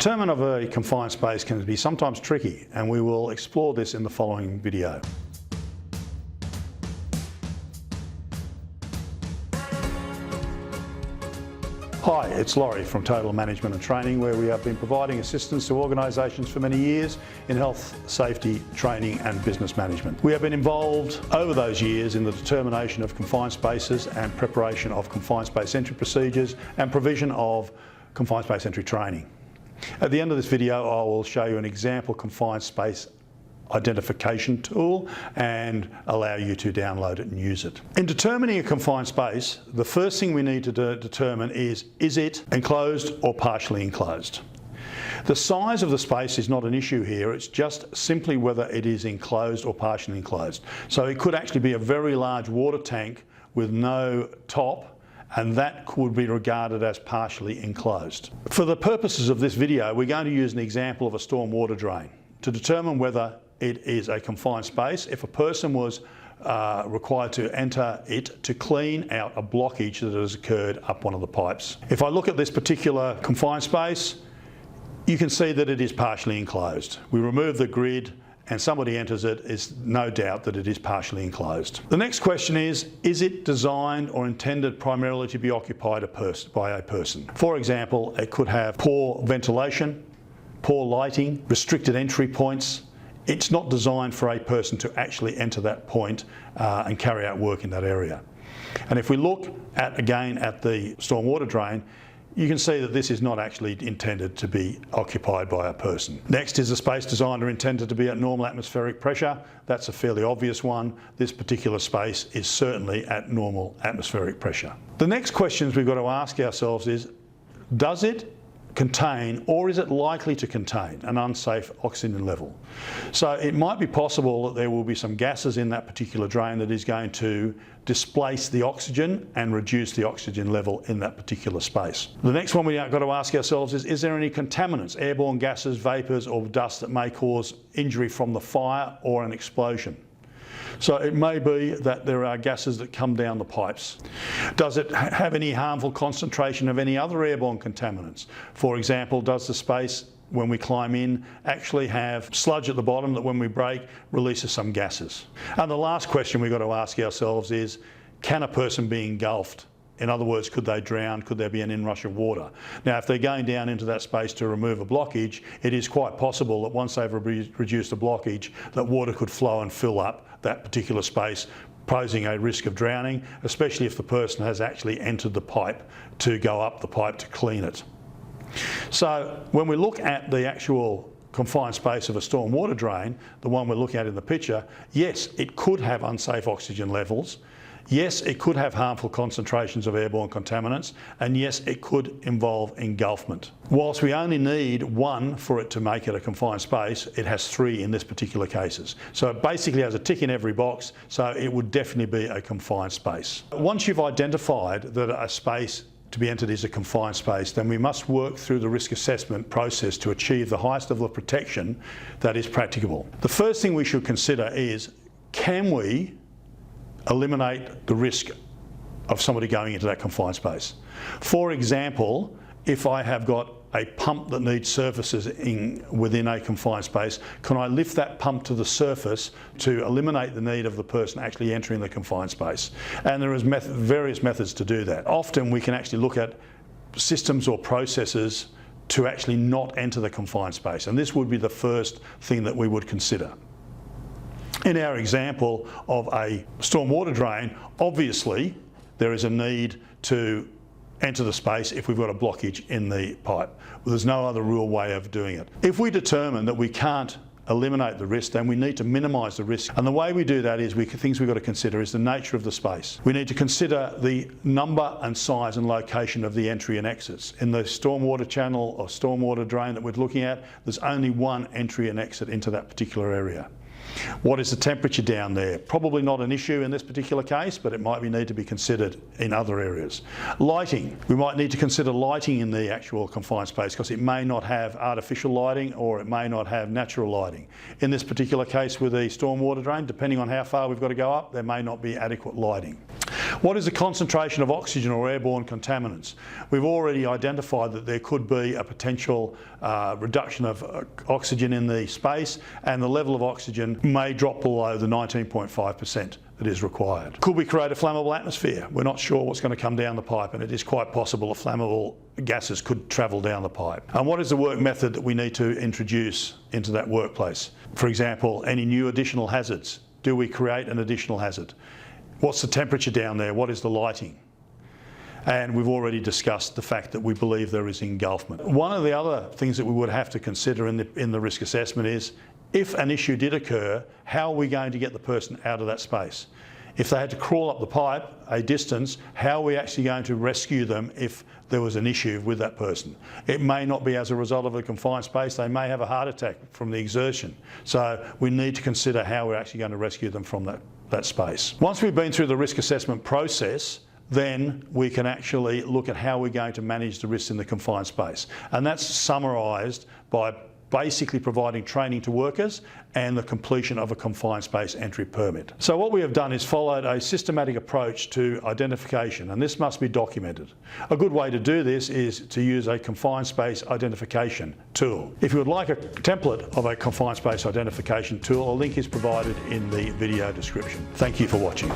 Determination of a confined space can be sometimes tricky, and we will explore this in the following video. Hi, it's Laurie from Total Management and Training, where we have been providing assistance to organisations for many years in health, safety, training and business management. We have been involved over those years in the determination of confined spaces and preparation of confined space entry procedures and provision of confined space entry training. At the end of this video, I will show you an example confined space identification tool and allow you to download it and use it. In determining a confined space, the first thing we need to determine is it enclosed or partially enclosed? The size of the space is not an issue here, it's just simply whether it is enclosed or partially enclosed. So it could actually be a very large water tank with no top, and that could be regarded as partially enclosed. For the purposes of this video, we're going to use an example of a storm water drain to determine whether it is a confined space. If a person was required to enter it to clean out a blockage that has occurred up one of the pipes. If I look at this particular confined space, you can see that it is partially enclosed. We remove the grid and somebody enters it, is no doubt that it is partially enclosed. The next question is it designed or intended primarily to be occupied by a person? For example, it could have poor ventilation, poor lighting, restricted entry points. It's not designed for a person to actually enter that point and carry out work in that area. And if we look again at the storm water drain, you can see that this is not actually intended to be occupied by a person. Next is a space designed or intended to be at normal atmospheric pressure. That's a fairly obvious one. This particular space is certainly at normal atmospheric pressure. The next questions we've got to ask ourselves is, does it contain, or is it likely to contain, an unsafe oxygen level? So it might be possible that there will be some gases in that particular drain that is going to displace the oxygen and reduce the oxygen level in that particular space. The next one we've got to ask ourselves is there any contaminants, airborne gases, vapours or dust that may cause injury from the fire or an explosion? So it may be that there are gases that come down the pipes. Does it have any harmful concentration of any other airborne contaminants? For example, does the space when we climb in actually have sludge at the bottom that when we brake releases some gases? And the last question we've got to ask ourselves is, can a person be engulfed? In other words, could they drown? Could there be an inrush of water? Now, if they're going down into that space to remove a blockage, it is quite possible that once they've reduced the blockage, that water could flow and fill up that particular space, posing a risk of drowning, especially if the person has actually entered the pipe to go up the pipe to clean it. So when we look at the actual confined space of a storm water drain, the one we're looking at in the picture, yes, it could have unsafe oxygen levels. Yes, it could have harmful concentrations of airborne contaminants, and yes, it could involve engulfment. Whilst we only need one for it to make it a confined space, it has three in this particular cases. So it basically has a tick in every box, so it would definitely be a confined space. Once you've identified that a space to be entered is a confined space, then we must work through the risk assessment process to achieve the highest level of protection that is practicable. The first thing we should consider is, can we eliminate the risk of somebody going into that confined space? For example, if I have got a pump that needs services within a confined space, can I lift that pump to the surface to eliminate the need of the person actually entering the confined space? And there is various methods to do that. Often we can actually look at systems or processes to actually not enter the confined space, and this would be the first thing that we would consider. In our example of a storm water drain, obviously there is a need to enter the space if we've got a blockage in the pipe. Well, there's no other real way of doing it. If we determine that we can't eliminate the risk, then we need to minimise the risk. And the way we do that is, things we've got to consider is the nature of the space. We need to consider the number and size and location of the entry and exits. In the stormwater channel or stormwater drain that we're looking at, there's only one entry and exit into that particular area. What is the temperature down there? Probably not an issue in this particular case, but it might need to be considered in other areas. Lighting. We might need to consider lighting in the actual confined space because it may not have artificial lighting or it may not have natural lighting. In this particular case with the stormwater drain, depending on how far we've got to go up, there may not be adequate lighting. What is the concentration of oxygen or airborne contaminants? We've already identified that there could be a potential reduction of oxygen in the space, and the level of oxygen may drop below the 19.5% that is required. Could we create a flammable atmosphere? We're not sure what's going to come down the pipe, and it is quite possible that flammable gases could travel down the pipe. And what is the work method that we need to introduce into that workplace? For example, any new additional hazards? Do we create an additional hazard? What's the temperature down there? What is the lighting? And we've already discussed the fact that we believe there is engulfment. One of the other things that we would have to consider in the risk assessment is, if an issue did occur, how are we going to get the person out of that space? If they had to crawl up the pipe a distance, how are we actually going to rescue them if there was an issue with that person? It may not be as a result of a confined space. They may have a heart attack from the exertion. So we need to consider how we're actually going to rescue them from that space. Once we've been through the risk assessment process, then we can actually look at how we're going to manage the risks in the confined space. And that's summarised by basically providing training to workers and the completion of a confined space entry permit. So what we have done is followed a systematic approach to identification, and this must be documented. A good way to do this is to use a confined space identification tool. If you would like a template of a confined space identification tool, a link is provided in the video description. Thank you for watching.